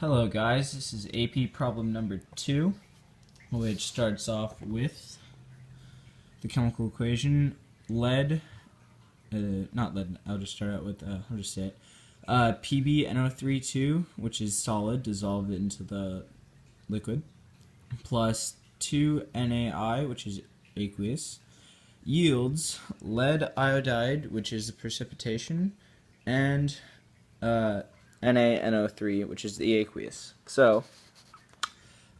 Hello guys, this is AP problem number 2, which starts off with the chemical equation not lead, I'll just start out with, I'll just say it, PbNO3 which is solid, dissolved into the liquid, plus 2NaI, which is aqueous, yields lead iodide, which is the precipitation, and NaNO3, which is the aqueous. So,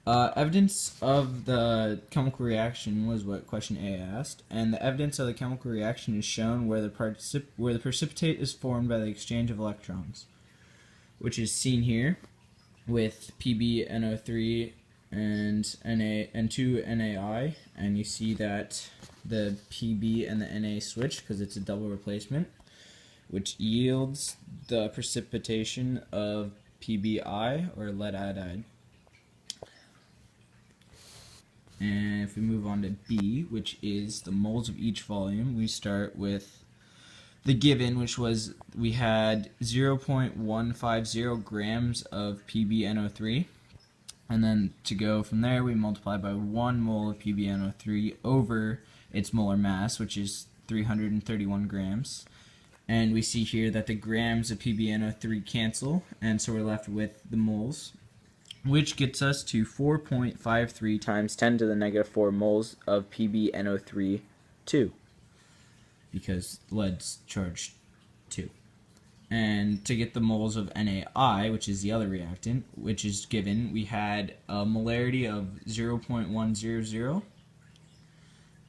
evidence of the chemical reaction was what question A asked, and the evidence of the chemical reaction is shown where the precipitate is formed by the exchange of electrons, which is seen here with PbNO3 and 2NaI, and you see that the Pb and the Na switch because it's a double replacement, which yields the precipitation of Pbi, or lead iodide. And if we move on to B, which is the moles of each volume, we start with the given, which was we had 0.150 grams of PbNO3. And then to go from there, we multiply by 1 mole of PbNO3 over its molar mass, which is 331 grams. And we see here that the grams of PbNO3 cancel, and so we're left with the moles, which gets us to 4.53 times 10 to the negative 4 moles of PbNO3 2, because lead's charged 2. And to get the moles of NaI, which is the other reactant, which is given, we had a molarity of 0.100,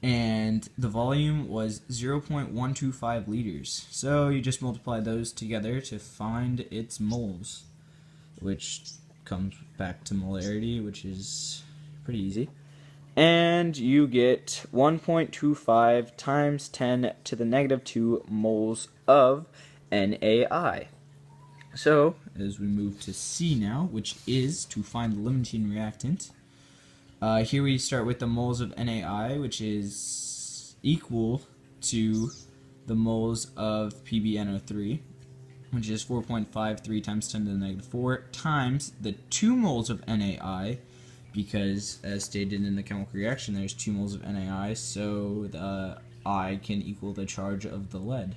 and the volume was 0.125 liters. So you just multiply those together to find its moles, which comes back to molarity, which is pretty easy. And you get 1.25 times 10 to the negative 2 moles of NaI. So, as we move to C now, which is to find the limiting reactant, here we start with the moles of NaI, which is equal to the moles of PbNO3, which is 4.53 times 10 to the negative 4, times the 2 moles of NaI, because as stated in the chemical reaction, there's 2 moles of NaI, so the I can equal the charge of the lead.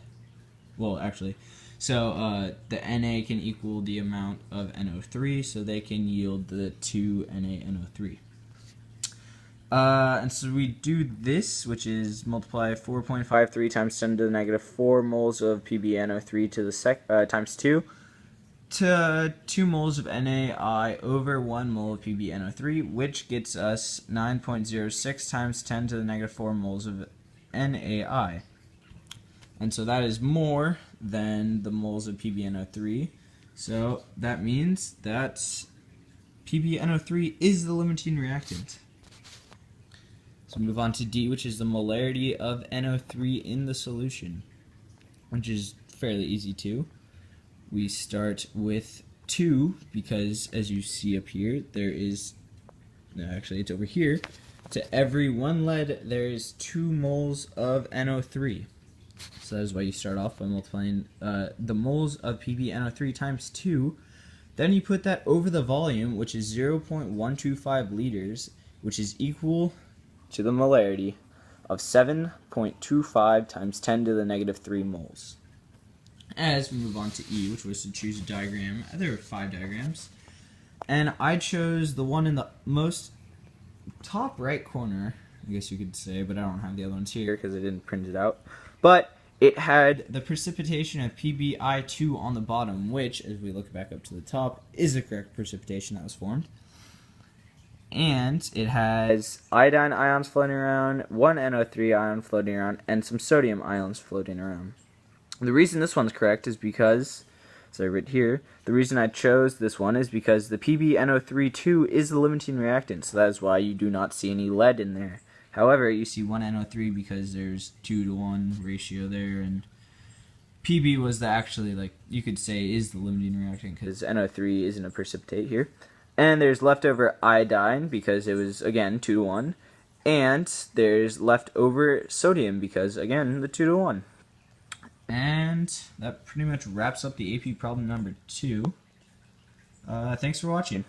Well, actually, so the Na can equal the amount of NO3, so they can yield the 2 NaNO3. And so we do this, which is multiply 4.53 times 10 to the negative 4 moles of PbNO3 to the times 2 to 2 moles of NaI over 1 mole of PbNO3, which gets us 9.06 times 10 to the negative 4 moles of NaI. And so that is more than the moles of PbNO3. So that means that PbNO3 is the limiting reactant. So move on to D, which is the molarity of NO3 in the solution, which is fairly easy too. We start with 2 because, as you see up here, there is, no, actually it's over here, to every 1 lead there is 2 moles of NO3. So that is why you start off by multiplying the moles of PbNO3 times 2. Then you put that over the volume, which is 0.125 liters, which is equal to the molarity of 7.25 times 10 to the negative 3 moles. As we move on to E, which was to choose a diagram, there are 5 diagrams, and I chose the one in the most top right corner, I guess you could say, but I don't have the other ones here because I didn't print it out. But it had the precipitation of Pbi2 on the bottom, which, as we look back up to the top, is the correct precipitation that was formed. And it has iodine ions floating around, 1 NO3 ion floating around, and some sodium ions floating around. The reason this one's correct is because, so right here, the reason I chose this one is because the PbNO3 is the limiting reactant, so that is why you do not see any lead in there. However, you see 1 NO3 because there's 2-to-1 ratio there, and Pb was the actually, like, you could say is the limiting reactant because NO3 isn't a precipitate here. And there's leftover iodine because it was, again, 2-to-1. And there's leftover sodium because, again, the 2-to-1. And that pretty much wraps up the AP problem number 2. Thanks for watching.